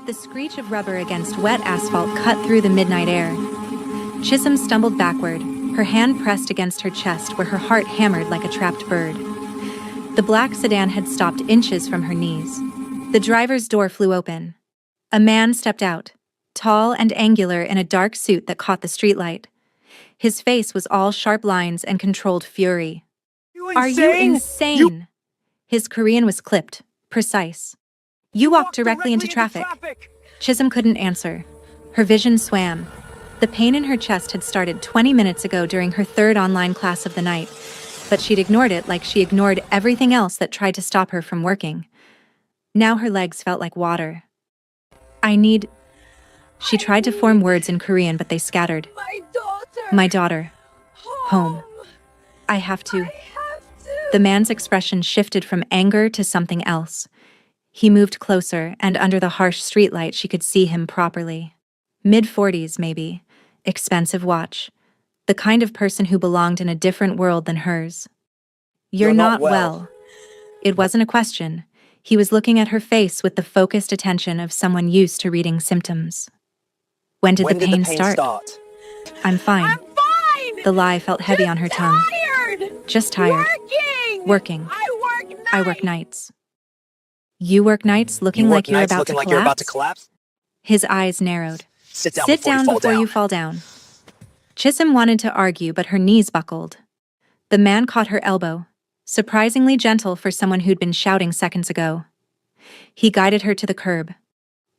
The screech of rubber against wet asphalt cut through the midnight air. Chisholm stumbled backward, her hand pressed against her chest where her heart hammered like a trapped bird. The black sedan had stopped inches from her knees. The driver's door flew open. A man stepped out, tall and angular in a dark suit that caught the streetlight. His face was all sharp lines and controlled fury. Are you insane? His Korean was clipped, precise. You walked directly into traffic. Chisholm couldn't answer. Her vision swam. The pain in her chest had started 20 minutes ago during her third online class of the night, but she'd ignored it like she ignored everything else that tried to stop her from working. Now her legs felt like water. She tried to form words in Korean, but they scattered. My daughter. Home. I have to. The man's expression shifted from anger to something else. He moved closer, and under the harsh streetlight she could see him properly. Mid-40s, maybe. Expensive watch. The kind of person who belonged in a different world than hers. You're not well. It wasn't a question. He was looking at her face with the focused attention of someone used to reading symptoms. When did the pain start? I'm fine. The lie felt heavy on her tongue. Just tired. Working. I work nights. You work nights looking like you're about to collapse? His eyes narrowed. Sit down before you fall down. Chisholm wanted to argue, but her knees buckled. The man caught her elbow, surprisingly gentle for someone who'd been shouting seconds ago. He guided her to the curb.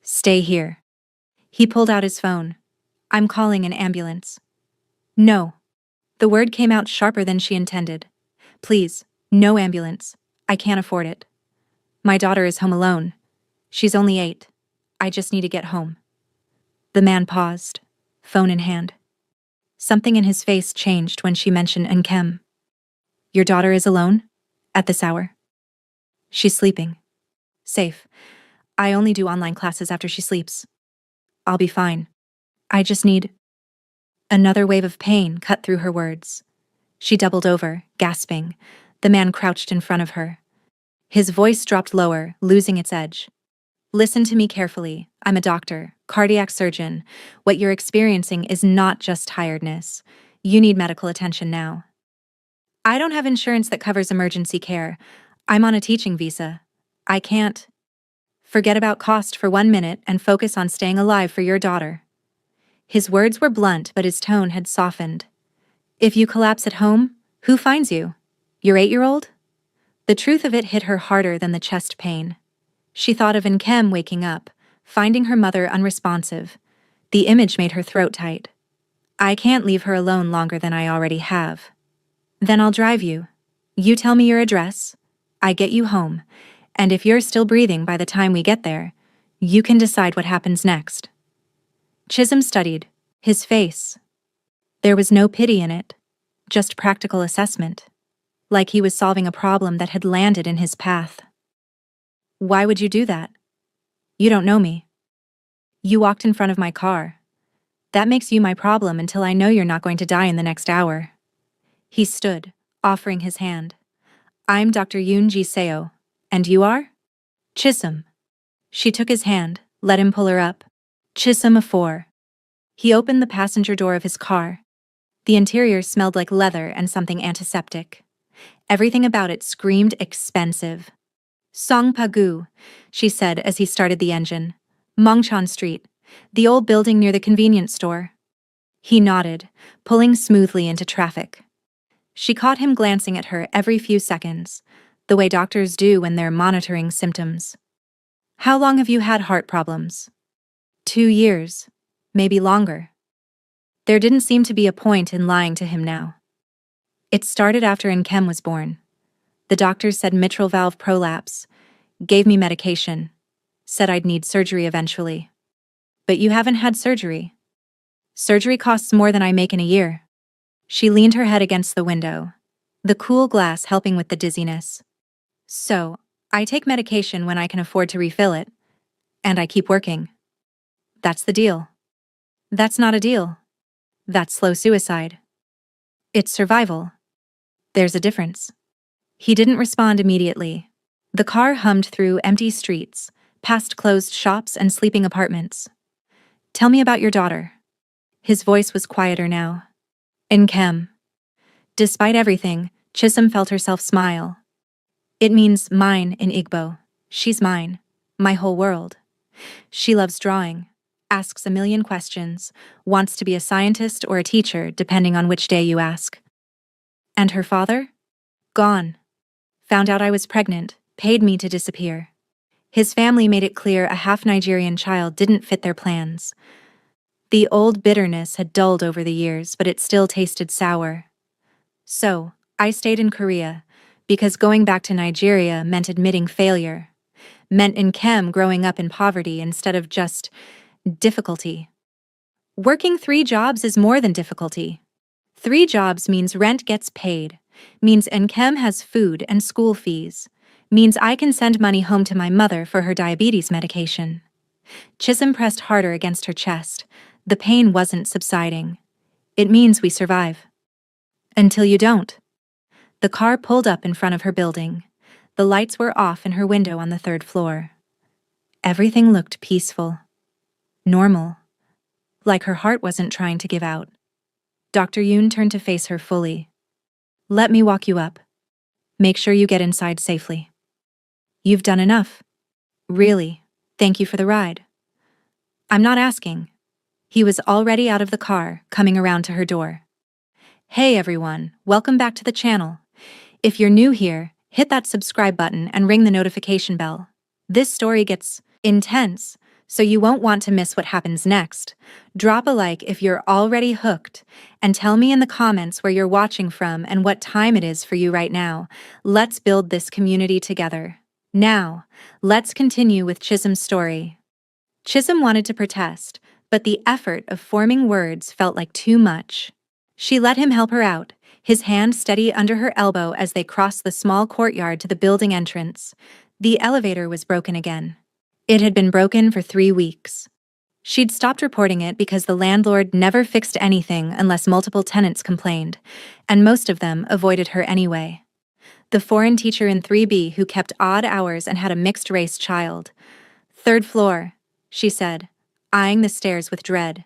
Stay here. He pulled out his phone. I'm calling an ambulance. No. The word came out sharper than she intended. Please, no ambulance. I can't afford it. My daughter is home alone. She's only 8. I just need to get home. The man paused, phone in hand. Something in his face changed when she mentioned Nkem. Your daughter is alone? At this hour? She's sleeping. Safe. I only do online classes after she sleeps. I'll be fine. I just need... Another wave of pain cut through her words. She doubled over, gasping. The man crouched in front of her. His voice dropped lower, losing its edge. Listen to me carefully. I'm a doctor, cardiac surgeon. What you're experiencing is not just tiredness. You need medical attention now. I don't have insurance that covers emergency care. I'm on a teaching visa. I can't. Forget about cost for 1 minute and focus on staying alive for your daughter. His words were blunt, but his tone had softened. If you collapse at home, who finds you? Your 8-year-old? The truth of it hit her harder than the chest pain. She thought of Nkem waking up, finding her mother unresponsive. The image made her throat tight. I can't leave her alone longer than I already have. Then I'll drive you. You tell me your address. I get you home. And if you're still breathing by the time we get there, you can decide what happens next. Chisholm studied his face. There was no pity in it, just practical assessment, like he was solving a problem that had landed in his path. Why would you do that? You don't know me. You walked in front of my car. That makes you my problem until I know you're not going to die in the next hour. He stood, offering his hand. I'm Dr. Yoon Ji-seo. And you are? Chisholm. She took his hand, let him pull her up. Chisholm 4. He opened the passenger door of his car. The interior smelled like leather and something antiseptic. Everything about it screamed expensive. Songpa-gu, she said as he started the engine. Mongchon Street, the old building near the convenience store. He nodded, pulling smoothly into traffic. She caught him glancing at her every few seconds, the way doctors do when they're monitoring symptoms. How long have you had heart problems? 2 years, maybe longer. There didn't seem to be a point in lying to him now. It started after Nkem was born. The doctors said mitral valve prolapse, gave me medication, said I'd need surgery eventually. But you haven't had surgery. Surgery costs more than I make in a year. She leaned her head against the window, the cool glass helping with the dizziness. So, I take medication when I can afford to refill it, and I keep working. That's the deal. That's not a deal. That's slow suicide. It's survival. There's a difference. He didn't respond immediately. The car hummed through empty streets, past closed shops and sleeping apartments. Tell me about your daughter. His voice was quieter now. Nkem. Despite everything, Chisholm felt herself smile. It means mine in Igbo. She's mine. My whole world. She loves drawing, asks a million questions, wants to be a scientist or a teacher, depending on which day you ask. And her father? Gone. Found out I was pregnant, paid me to disappear. His family made it clear a half-Nigerian child didn't fit their plans. The old bitterness had dulled over the years, but it still tasted sour. So, I stayed in Korea, because going back to Nigeria meant admitting failure, meant Nkem growing up in poverty instead of just difficulty. Working 3 jobs is more than difficulty. 3 jobs means rent gets paid, means Nkem has food and school fees, means I can send money home to my mother for her diabetes medication. Chisholm pressed harder against her chest. The pain wasn't subsiding. It means we survive. Until you don't. The car pulled up in front of her building. The lights were off in her window on the 3rd floor. Everything looked peaceful. Normal. Like her heart wasn't trying to give out. Dr. Yoon turned to face her fully. Let me walk you up. Make sure you get inside safely. You've done enough. Really, thank you for the ride. I'm not asking. He was already out of the car, coming around to her door. Hey everyone, welcome back to the channel. If you're new here, hit that subscribe button and ring the notification bell. This story gets intense, so you won't want to miss what happens next. Drop a like if you're already hooked, and tell me in the comments where you're watching from and what time it is for you right now. Let's build this community together. Now, let's continue with Chisholm's story. Chisholm wanted to protest, but the effort of forming words felt like too much. She let him help her out, his hand steady under her elbow as they crossed the small courtyard to the building entrance. The elevator was broken again. It had been broken for 3 weeks. She'd stopped reporting it because the landlord never fixed anything unless multiple tenants complained, and most of them avoided her anyway. The foreign teacher in 3B who kept odd hours and had a mixed-race child. 3rd floor, she said, eyeing the stairs with dread.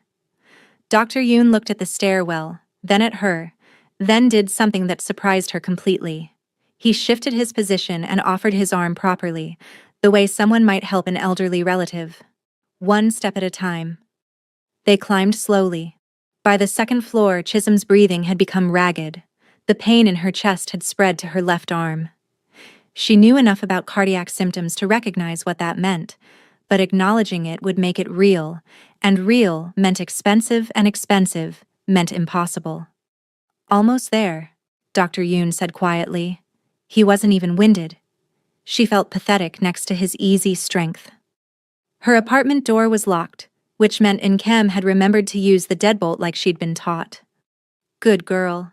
Dr. Yoon looked at the stairwell, then at her, then did something that surprised her completely. He shifted his position and offered his arm properly, the way someone might help an elderly relative. 1 step at a time. They climbed slowly. By the 2nd floor, Chisholm's breathing had become ragged. The pain in her chest had spread to her left arm. She knew enough about cardiac symptoms to recognize what that meant, but acknowledging it would make it real, and real meant expensive, and expensive meant impossible. Almost there, Dr. Yoon said quietly. He wasn't even winded. She felt pathetic next to his easy strength. Her apartment door was locked, which meant Nkem had remembered to use the deadbolt like she'd been taught. Good girl.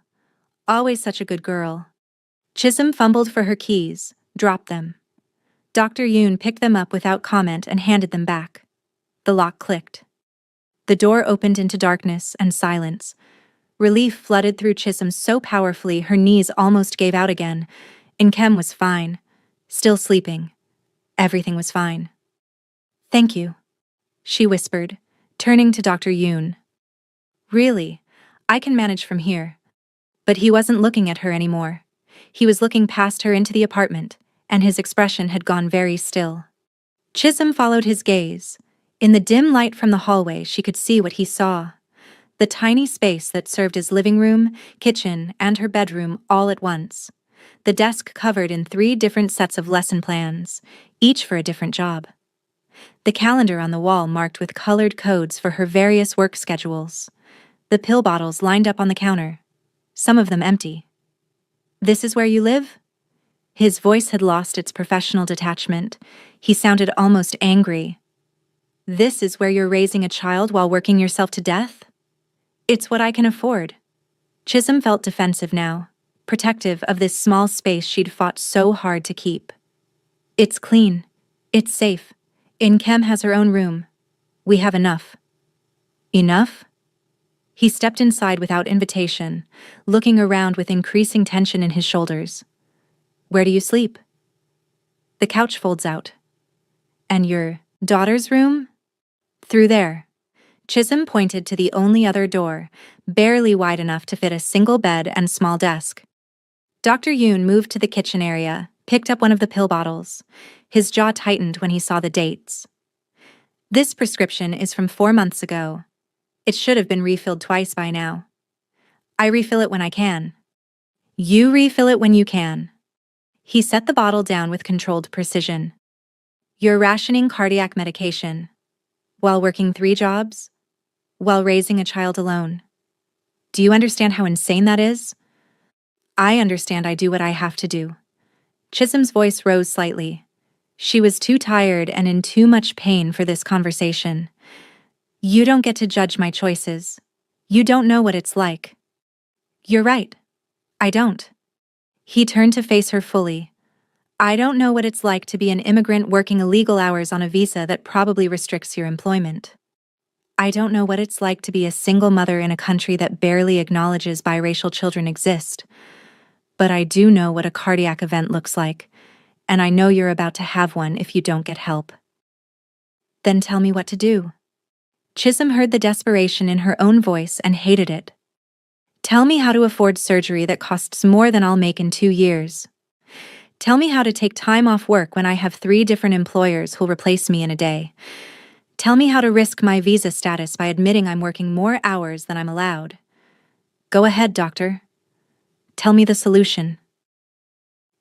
Always such a good girl. Chisholm fumbled for her keys, dropped them. Dr. Yoon picked them up without comment and handed them back. The lock clicked. The door opened into darkness and silence. Relief flooded through Chisholm so powerfully her knees almost gave out again. Nkem was fine. Still sleeping. Everything was fine. Thank you, she whispered, turning to Dr. Yoon. Really, I can manage from here. But he wasn't looking at her anymore. He was looking past her into the apartment, and his expression had gone very still. Chisholm followed his gaze. In the dim light from the hallway, she could see what he saw. The tiny space that served as living room, kitchen, and her bedroom all at once. The desk covered in 3 different sets of lesson plans, each for a different job. The calendar on the wall marked with colored codes for her various work schedules. The pill bottles lined up on the counter, some of them empty. This is where you live? His voice had lost its professional detachment. He sounded almost angry. This is where you're raising a child while working yourself to death? It's what I can afford. Chisholm felt defensive now, protective of this small space she'd fought so hard to keep. It's clean. It's safe. Nkem has her own room. We have enough. Enough? He stepped inside without invitation, looking around with increasing tension in his shoulders. Where do you sleep? The couch folds out. And you're Daughter's room? Through there. Chisholm pointed to the only other door, barely wide enough to fit a single bed and small desk. Dr. Yoon moved to the kitchen area, picked up one of the pill bottles. His jaw tightened when he saw the dates. This prescription is from 4 months ago. It should have been refilled twice by now. I refill it when I can. You refill it when you can. He set the bottle down with controlled precision. You're rationing cardiac medication. While working 3 jobs? While raising a child alone. Do you understand how insane that is? I understand. I do what I have to do. Chisholm's voice rose slightly. She was too tired and in too much pain for this conversation. You don't get to judge my choices. You don't know what it's like. You're right. I don't. He turned to face her fully. I don't know what it's like to be an immigrant working illegal hours on a visa that probably restricts your employment. I don't know what it's like to be a single mother in a country that barely acknowledges biracial children exist. But I do know what a cardiac event looks like, and I know you're about to have one if you don't get help. Then tell me what to do. Chisholm heard the desperation in her own voice and hated it. Tell me how to afford surgery that costs more than I'll make in 2 years. Tell me how to take time off work when I have 3 different employers who'll replace me in a day. Tell me how to risk my visa status by admitting I'm working more hours than I'm allowed. Go ahead, doctor. Tell me the solution.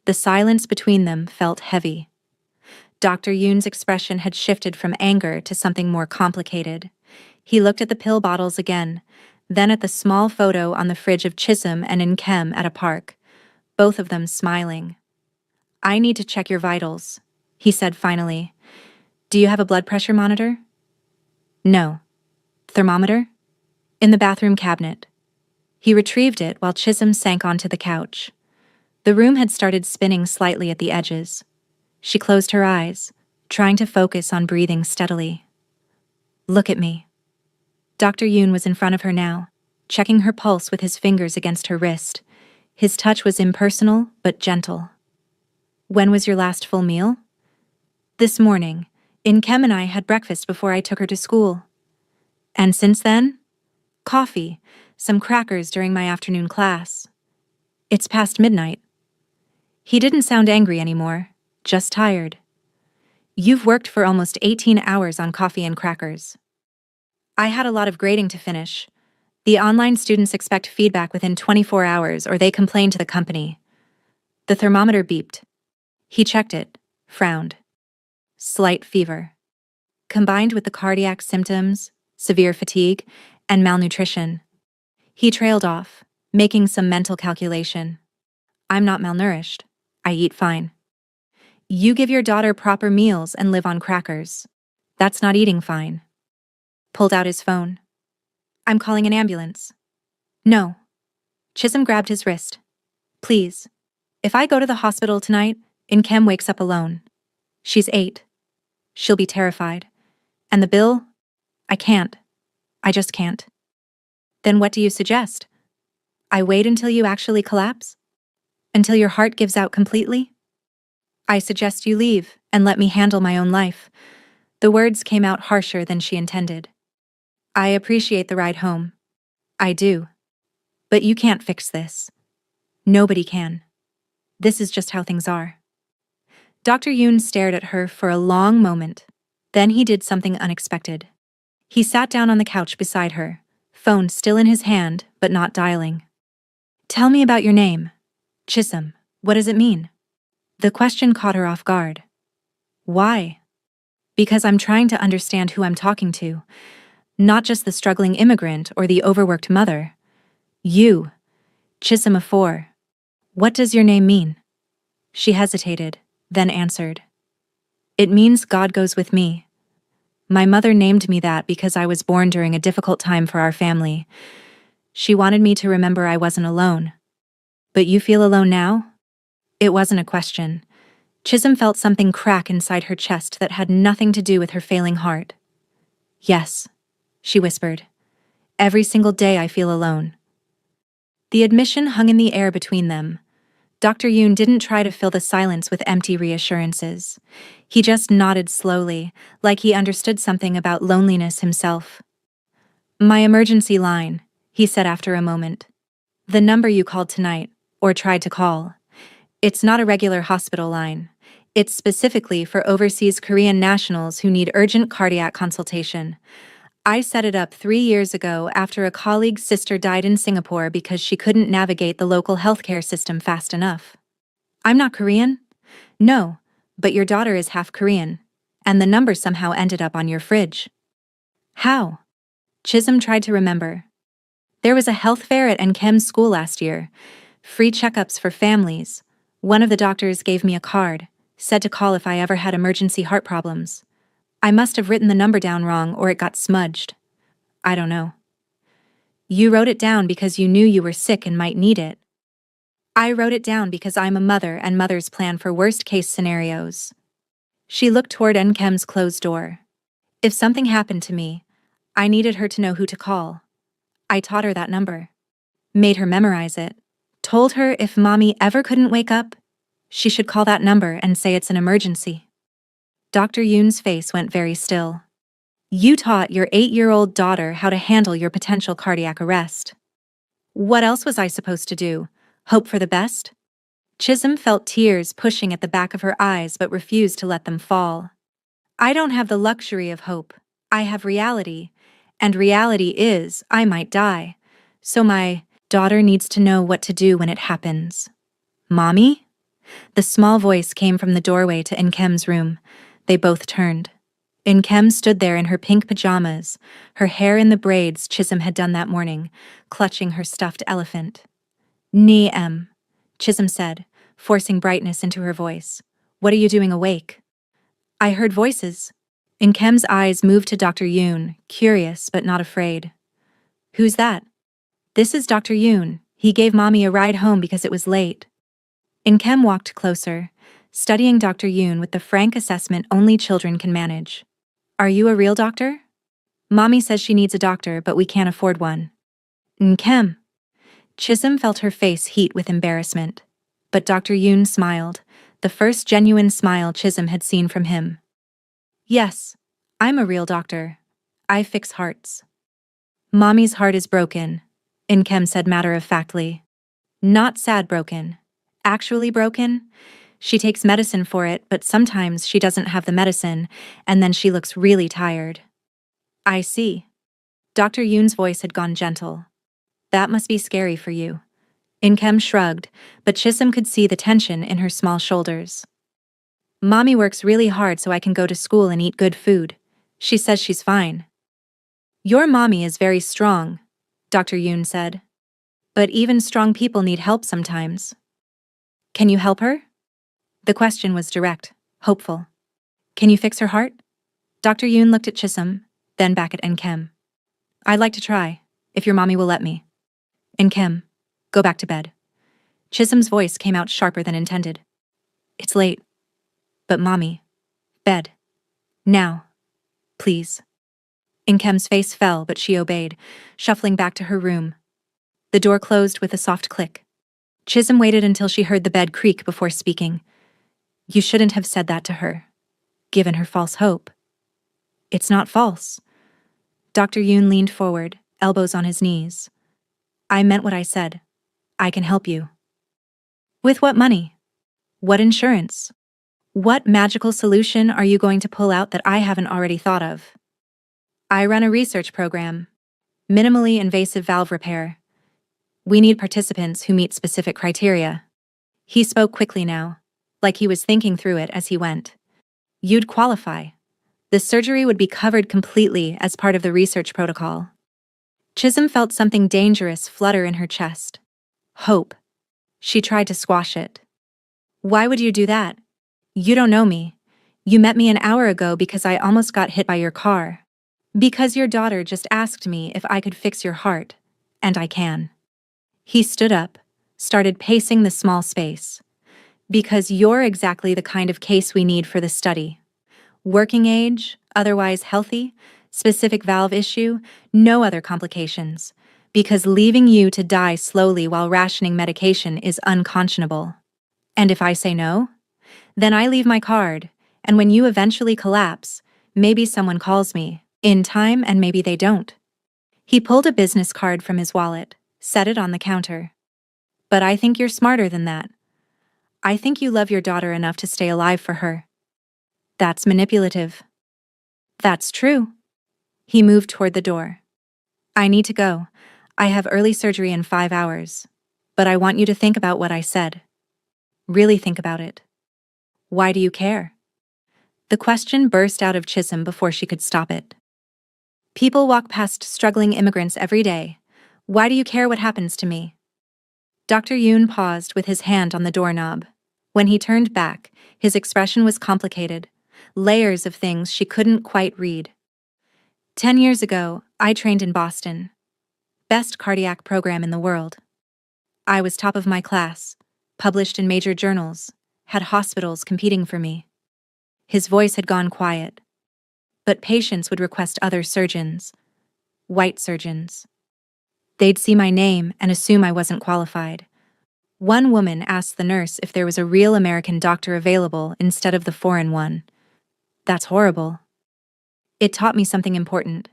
The silence between them felt heavy. Dr. Yoon's expression had shifted from anger to something more complicated. He looked at the pill bottles again, then at the small photo on the fridge of Chisholm and In-Kem at a park, both of them smiling. I need to check your vitals, he said finally. Do you have a blood pressure monitor? No. Thermometer? In the bathroom cabinet. He retrieved it while Chisholm sank onto the couch. The room had started spinning slightly at the edges. She closed her eyes, trying to focus on breathing steadily. Look at me. Dr. Yoon was in front of her now, checking her pulse with his fingers against her wrist. His touch was impersonal but gentle. When was your last full meal? This morning. In-Kem and I had breakfast before I took her to school. And since then? Coffee, some crackers during my afternoon class. It's past midnight. He didn't sound angry anymore, just tired. You've worked for almost 18 hours on coffee and crackers. I had a lot of grading to finish. The online students expect feedback within 24 hours or they complain to the company. The thermometer beeped. He checked it, frowned. Slight fever. Combined with the cardiac symptoms, severe fatigue, and malnutrition. He trailed off, making some mental calculation. I'm not malnourished. I eat fine. You give your daughter proper meals and live on crackers. That's not eating fine. Pulled out his phone. I'm calling an ambulance. No. Chisholm grabbed his wrist. Please. If I go to the hospital tonight, In-Kem wakes up alone. She's 8. She'll be terrified. And the bill? I can't. I just can't. Then what do you suggest? I wait until you actually collapse? Until your heart gives out completely? I suggest you leave and let me handle my own life. The words came out harsher than she intended. I appreciate the ride home. I do. But you can't fix this. Nobody can. This is just how things are. Dr. Yoon stared at her for a long moment. Then he did something unexpected. He sat down on the couch beside her, phone still in his hand, but not dialing. Tell me about your name. Chisholm. What does it mean? The question caught her off guard. Why? Because I'm trying to understand who I'm talking to. Not just the struggling immigrant or the overworked mother. You. Chisholm of 4. What does your name mean? She hesitated, then answered. It means God goes with me. My mother named me that because I was born during a difficult time for our family. She wanted me to remember I wasn't alone. But you feel alone now? It wasn't a question. Chisholm felt something crack inside her chest that had nothing to do with her failing heart. Yes, she whispered. Every single day I feel alone. The admission hung in the air between them. Dr. Yoon didn't try to fill the silence with empty reassurances. He just nodded slowly, like he understood something about loneliness himself. "My emergency line," he said after a moment. "The number you called tonight, or tried to call. It's not a regular hospital line. It's specifically for overseas Korean nationals who need urgent cardiac consultation. I set it up 3 years ago after a colleague's sister died in Singapore because she couldn't navigate the local healthcare system fast enough." "I'm not Korean?" "No, but your daughter is half Korean, and the number somehow ended up on your fridge." "How?" Chisholm tried to remember. "There was a health fair at Nkem's school last year. Free checkups for families. One of the doctors gave me a card, said to call if I ever had emergency heart problems. I must have written the number down wrong or it got smudged. I don't know." "You wrote it down because you knew you were sick and might need it." "I wrote it down because I'm a mother and mothers plan for worst-case scenarios." She looked toward Nkem's closed door. "If something happened to me, I needed her to know who to call. I taught her that number. Made her memorize it. Told her if mommy ever couldn't wake up, she should call that number and say it's an emergency." Dr. Yoon's face went very still. "You taught your 8-year-old daughter how to handle your potential cardiac arrest. What else was I supposed to do? Hope for the best?" Chisholm felt tears pushing at the back of her eyes but refused to let them fall. "I don't have the luxury of hope. I have reality. And reality is, I might die. So my daughter needs to know what to do when it happens." "Mommy?" The small voice came from the doorway to Nkem's room. They both turned. Nkem stood there in her pink pajamas, her hair in the braids Chisholm had done that morning, clutching her stuffed elephant. "Ni-em," Chisholm said, forcing brightness into her voice. "What are you doing awake?" "I heard voices." Nkem's eyes moved to Dr. Yoon, curious but not afraid. "Who's that?" "This is Dr. Yoon. He gave mommy a ride home because it was late." Nkem walked closer, studying Dr. Yoon with the frank assessment only children can manage. "Are you a real doctor?" "Mommy says she needs a doctor, but we can't afford one." "Nkem." Chisholm felt her face heat with embarrassment. But Dr. Yoon smiled, the first genuine smile Chisholm had seen from him. "Yes, I'm a real doctor. I fix hearts." "Mommy's heart is broken," Nkem said matter-of-factly. "Not sad broken. Actually broken. She takes medicine for it, but sometimes she doesn't have the medicine, and then she looks really tired." "I see." Dr. Yoon's voice had gone gentle. "That must be scary for you." Nkem shrugged, but Chisholm could see the tension in her small shoulders. "Mommy works really hard so I can go to school and eat good food. She says she's fine." "Your mommy is very strong," Dr. Yoon said. "But even strong people need help sometimes." "Can you help her?" The question was direct, hopeful. "Can you fix her heart?" Dr. Yoon looked at Chisholm, then back at Nkem. "I'd like to try, if your mommy will let me." "Nkem, go back to bed." Chisholm's voice came out sharper than intended. "It's late." "But mommy, bed. Now. Please." Nkem's face fell, but she obeyed, shuffling back to her room. The door closed with a soft click. Chisholm waited until she heard the bed creak before speaking. "You shouldn't have said that to her. Given her false hope." "It's not false." Dr. Yoon leaned forward, elbows on his knees. "I meant what I said. I can help you." "With what money? What insurance? What magical solution are you going to pull out that I haven't already thought of?" "I run a research program. Minimally invasive valve repair. We need participants who meet specific criteria." He spoke quickly now, like he was thinking through it as he went. "You'd qualify. The surgery would be covered completely as part of the research protocol." Chisholm felt something dangerous flutter in her chest. Hope. She tried to squash it. "Why would you do that? You don't know me. You met me an hour ago because I almost got hit by your car. Because your daughter just asked me if I could fix your heart, and I can." He stood up, started pacing the small space. "Because you're exactly the kind of case we need for the study. Working age, otherwise healthy, specific valve issue, no other complications. Because leaving you to die slowly while rationing medication is unconscionable." And if I say no, then I leave my card, and when you eventually collapse, maybe someone calls me in time and maybe they don't. He pulled a business card from his wallet, set it on the counter. But I think you're smarter than that. I think you love your daughter enough to stay alive for her. That's manipulative. That's true. He moved toward the door. I need to go. I have early surgery in 5 hours. But I want you to think about what I said. Really think about it. Why do you care? The question burst out of Chisholm before she could stop it. People walk past struggling immigrants every day. Why do you care what happens to me? Dr. Yoon paused with his hand on the doorknob. When he turned back, his expression was complicated, layers of things she couldn't quite read. 10 years ago, I trained in Boston. Best cardiac program in the world. I was top of my class, published in major journals, had hospitals competing for me. His voice had gone quiet. But patients would request other surgeons, white surgeons. They'd see my name and assume I wasn't qualified. One woman asked the nurse if there was a real American doctor available instead of the foreign one. That's horrible. It taught me something important.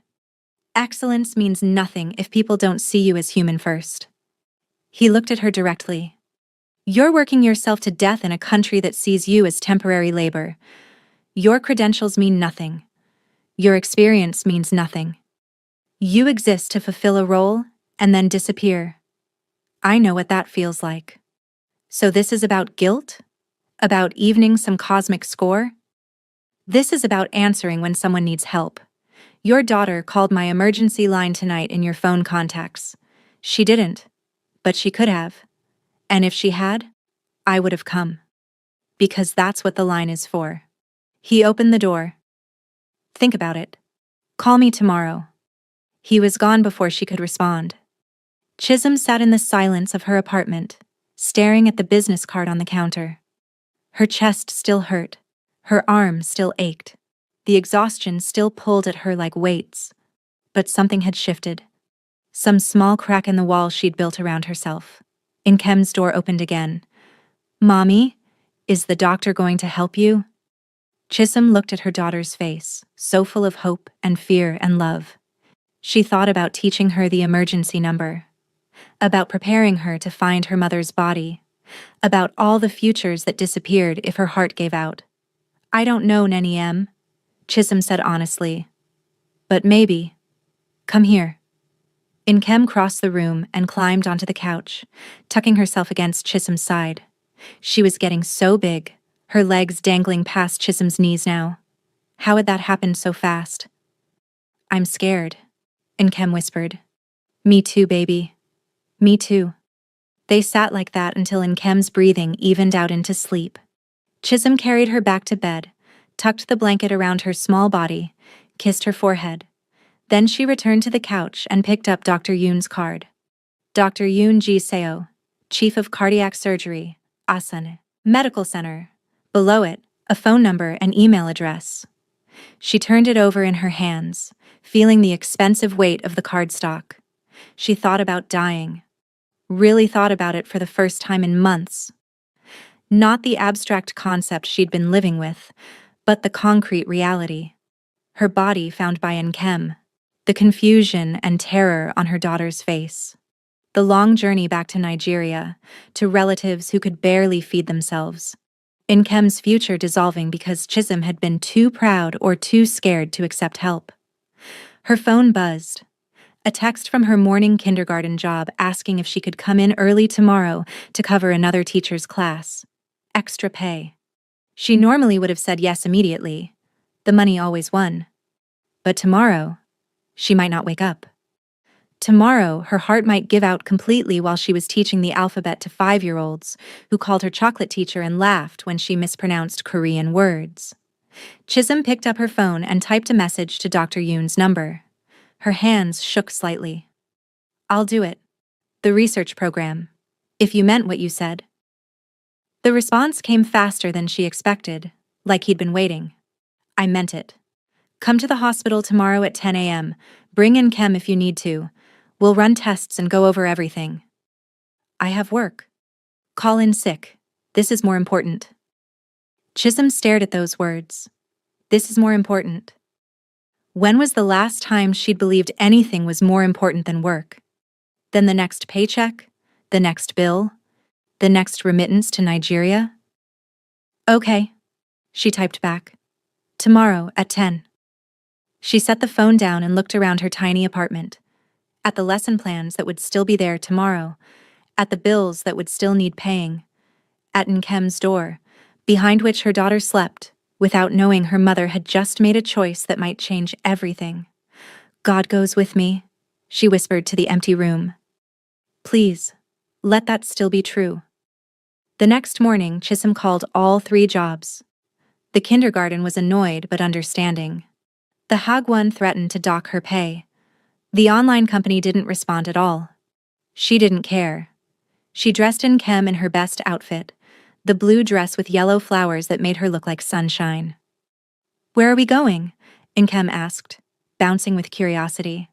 Excellence means nothing if people don't see you as human first. He looked at her directly. You're working yourself to death in a country that sees you as temporary labor. Your credentials mean nothing. Your experience means nothing. You exist to fulfill a role and then disappear. I know what that feels like. So this is about guilt? About evening some cosmic score? This is about answering when someone needs help. Your daughter called my emergency line tonight in your phone contacts. She didn't, but she could have. And if she had, I would have come. Because that's what the line is for. He opened the door. Think about it. Call me tomorrow. He was gone before she could respond. Chisholm sat in the silence of her apartment, staring at the business card on the counter. Her chest still hurt. Her arm still ached. The exhaustion still pulled at her like weights. But something had shifted. Some small crack in the wall she'd built around herself. Inkem's door opened again. Mommy, is the doctor going to help you? Chisholm looked at her daughter's face, so full of hope and fear and love. She thought about teaching her the emergency number, about preparing her to find her mother's body, about all the futures that disappeared if her heart gave out. I don't know, Nanny M, Chisholm said honestly. But maybe. Come here. Inkem crossed the room and climbed onto the couch, tucking herself against Chisholm's side. She was getting so big, her legs dangling past Chisholm's knees now. How had that happened so fast? I'm scared, Inkem whispered. Me too, baby. Me too. They sat like that until Inkem's breathing evened out into sleep. Chisholm carried her back to bed, tucked the blanket around her small body, kissed her forehead. Then she returned to the couch and picked up Dr. Yoon's card. Dr. Yoon Ji Seo, Chief of Cardiac Surgery, Asan Medical Center. Below it, a phone number and email address. She turned it over in her hands, feeling the expensive weight of the cardstock. She thought about dying. Really thought about it for the first time in months. Not the abstract concept she'd been living with, but the concrete reality. Her body found by Nkem. The confusion and terror on her daughter's face. The long journey back to Nigeria, to relatives who could barely feed themselves. Nkem's future dissolving because Chisholm had been too proud or too scared to accept help. Her phone buzzed. A text from her morning kindergarten job asking if she could come in early tomorrow to cover another teacher's class. Extra pay. She normally would have said yes immediately. The money always won. But tomorrow, she might not wake up. Tomorrow, her heart might give out completely while she was teaching the alphabet to 5-year-olds who called her chocolate teacher and laughed when she mispronounced Korean words. Chisholm picked up her phone and typed a message to Dr. Yoon's number. Her hands shook slightly. I'll do it. The research program. If you meant what you said. The response came faster than she expected, like he'd been waiting. I meant it. Come to the hospital tomorrow at 10 a.m. Bring in Chem if you need to. We'll run tests and go over everything. I have work. Call in sick. This is more important. Chisholm stared at those words. This is more important. When was the last time she'd believed anything was more important than work? Then the next paycheck? The next bill? The next remittance to Nigeria? Okay, she typed back. Tomorrow at 10. She set the phone down and looked around her tiny apartment. At the lesson plans that would still be there tomorrow. At the bills that would still need paying. At Nkem's door, behind which her daughter slept, without knowing her mother had just made a choice that might change everything. God goes with me, she whispered to the empty room. Please, let that still be true. The next morning, Chisholm called all 3 jobs. The kindergarten was annoyed but understanding. The Hagwon threatened to dock her pay. The online company didn't respond at all. She didn't care. She dressed Nkem in her best outfit, the blue dress with yellow flowers that made her look like sunshine. Where are we going? Nkem asked, bouncing with curiosity.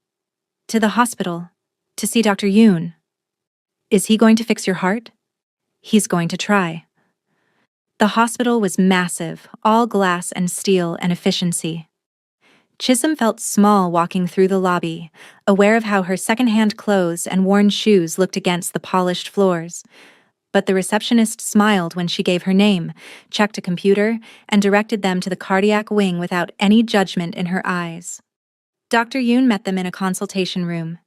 To the hospital, to see Dr. Yoon. Is he going to fix your heart? He's going to try. The hospital was massive, all glass and steel and efficiency. Chisholm felt small walking through the lobby, aware of how her second-hand clothes and worn shoes looked against the polished floors. But the receptionist smiled when she gave her name, checked a computer, and directed them to the cardiac wing without any judgment in her eyes. Dr. Yoon met them in a consultation room.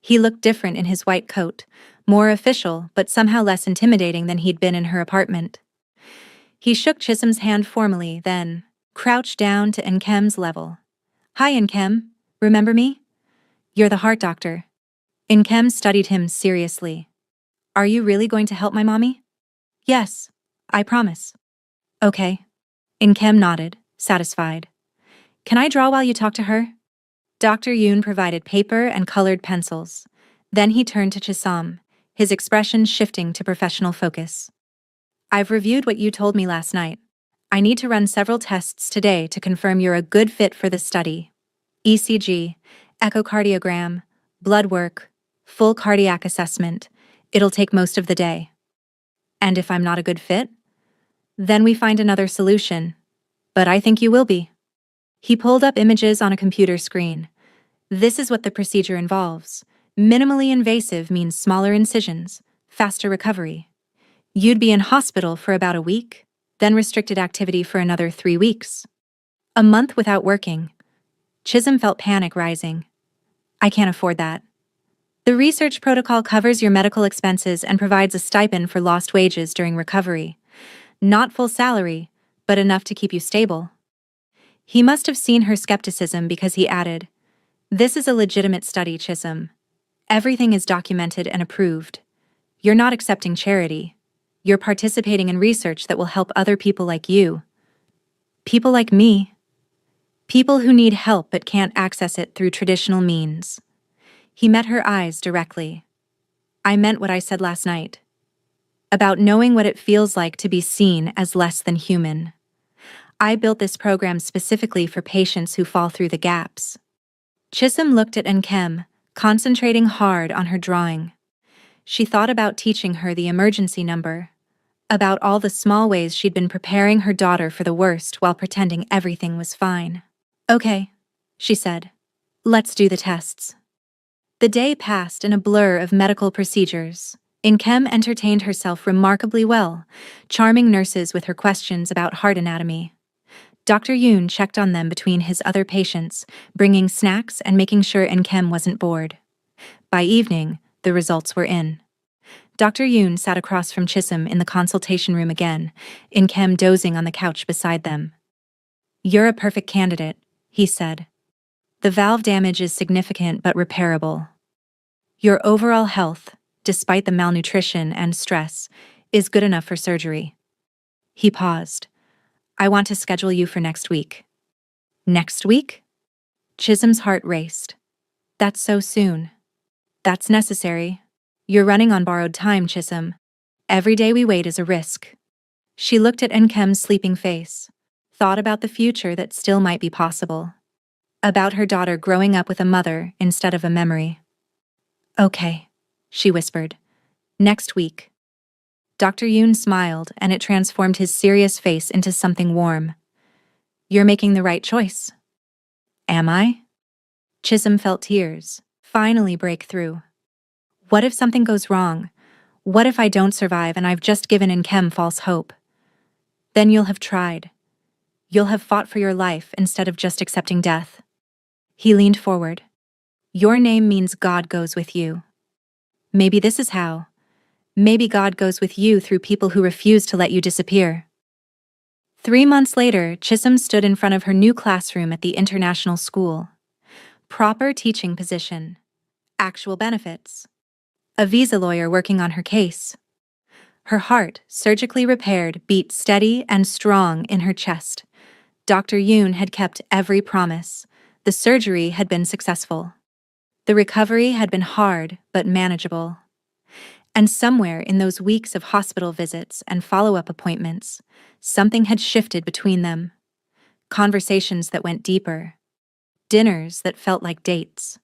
He looked different in his white coat, more official but somehow less intimidating than he'd been in her apartment. He shook Chisholm's hand formally, then crouched down to Nkem's level. Hi, Nkem. Remember me? You're the heart doctor. Nkem studied him seriously. Are you really going to help my mommy? Yes, I promise. Okay. Nkem nodded, satisfied. Can I draw while you talk to her? Dr. Yoon provided paper and colored pencils. Then he turned to Chisholm, his expression shifting to professional focus. I've reviewed what you told me last night. I need to run several tests today to confirm you're a good fit for the study. ECG, echocardiogram, blood work, full cardiac assessment. It'll take most of the day. And if I'm not a good fit? Then we find another solution. But I think you will be. He pulled up images on a computer screen. This is what the procedure involves. Minimally invasive means smaller incisions, faster recovery. You'd be in hospital for about a week, then restricted activity for another 3 weeks. A month without working. Chisholm felt panic rising. I can't afford that. The research protocol covers your medical expenses and provides a stipend for lost wages during recovery. Not full salary, but enough to keep you stable. He must have seen her skepticism because he added, This is a legitimate study, Chisholm. Everything is documented and approved. You're not accepting charity. You're participating in research that will help other people like you. People like me. People who need help but can't access it through traditional means. He met her eyes directly. I meant what I said last night. About knowing what it feels like to be seen as less than human. I built this program specifically for patients who fall through the gaps. Chisholm looked at Nkem, concentrating hard on her drawing. She thought about teaching her the emergency number, about all the small ways she'd been preparing her daughter for the worst while pretending everything was fine. Okay, she said. Let's do the tests. The day passed in a blur of medical procedures. Nkem entertained herself remarkably well, charming nurses with her questions about heart anatomy. Dr. Yoon checked on them between his other patients, bringing snacks and making sure Nkem wasn't bored. By evening, the results were in. Dr. Yoon sat across from Chisholm in the consultation room again, Nkem dozing on the couch beside them. You're a perfect candidate, he said. The valve damage is significant but repairable. Your overall health, despite the malnutrition and stress, is good enough for surgery. He paused. I want to schedule you for next week. Next week? Chisholm's heart raced. That's so soon. That's necessary. You're running on borrowed time, Chisholm. Every day we wait is a risk. She looked at Nkem's sleeping face, thought about the future that still might be possible. About her daughter growing up with a mother instead of a memory. Okay, she whispered. Next week. Dr. Yoon smiled, and it transformed his serious face into something warm. You're making the right choice. Am I? Chisholm felt tears finally break through. What if something goes wrong? What if I don't survive and I've just given Inkem false hope? Then you'll have tried. You'll have fought for your life instead of just accepting death. He leaned forward. Your name means God goes with you. Maybe this is how. Maybe God goes with you through people who refuse to let you disappear. 3 months later, Chisholm stood in front of her new classroom at the international school. Proper teaching position. Actual benefits. A visa lawyer working on her case. Her heart, surgically repaired, beat steady and strong in her chest. Dr. Yoon had kept every promise. The surgery had been successful. The recovery had been hard but manageable. And somewhere in those weeks of hospital visits and follow-up appointments, something had shifted between them. Conversations that went deeper. Dinners that felt like dates.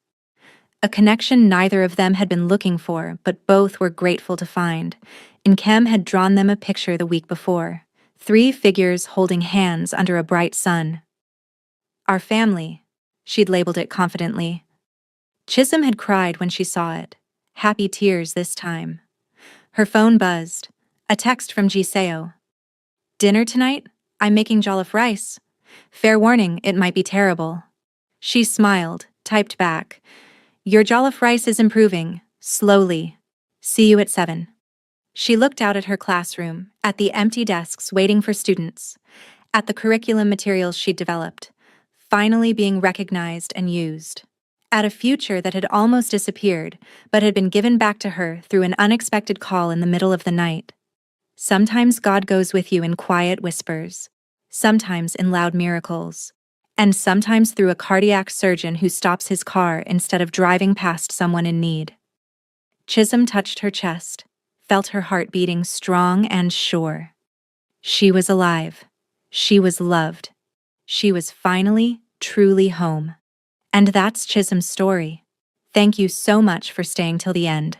A connection neither of them had been looking for, but both were grateful to find. Inkem had drawn them a picture the week before. 3 figures holding hands under a bright sun. Our family, she'd labeled it confidently. Chisholm had cried when she saw it. Happy tears this time. Her phone buzzed. A text from Jiseo. Dinner tonight? I'm making jollof rice. Fair warning, it might be terrible. She smiled, typed back. Your jollof rice is improving, slowly. See you at 7. She looked out at her classroom, at the empty desks waiting for students, at the curriculum materials she'd developed, finally being recognized and used, at a future that had almost disappeared but had been given back to her through an unexpected call in the middle of the night. Sometimes God goes with you in quiet whispers, sometimes in loud miracles, and sometimes through a cardiac surgeon who stops his car instead of driving past someone in need. Chisholm touched her chest, felt her heart beating strong and sure. She was alive. She was loved. She was finally, truly home. And that's Chisholm's story. Thank you so much for staying till the end.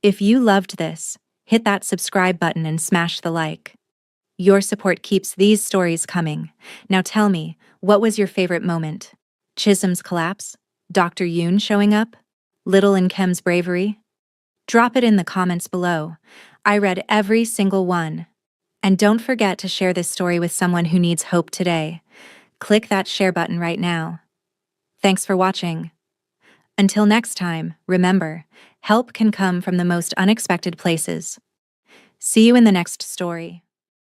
If you loved this, hit that subscribe button and smash the like. Your support keeps these stories coming. Now tell me, what was your favorite moment? Chisholm's collapse? Dr. Yoon showing up? Little Inkem's bravery? Drop it in the comments below. I read every single one. And don't forget to share this story with someone who needs hope today. Click that share button right now. Thanks for watching. Until next time, remember, help can come from the most unexpected places. See you in the next story.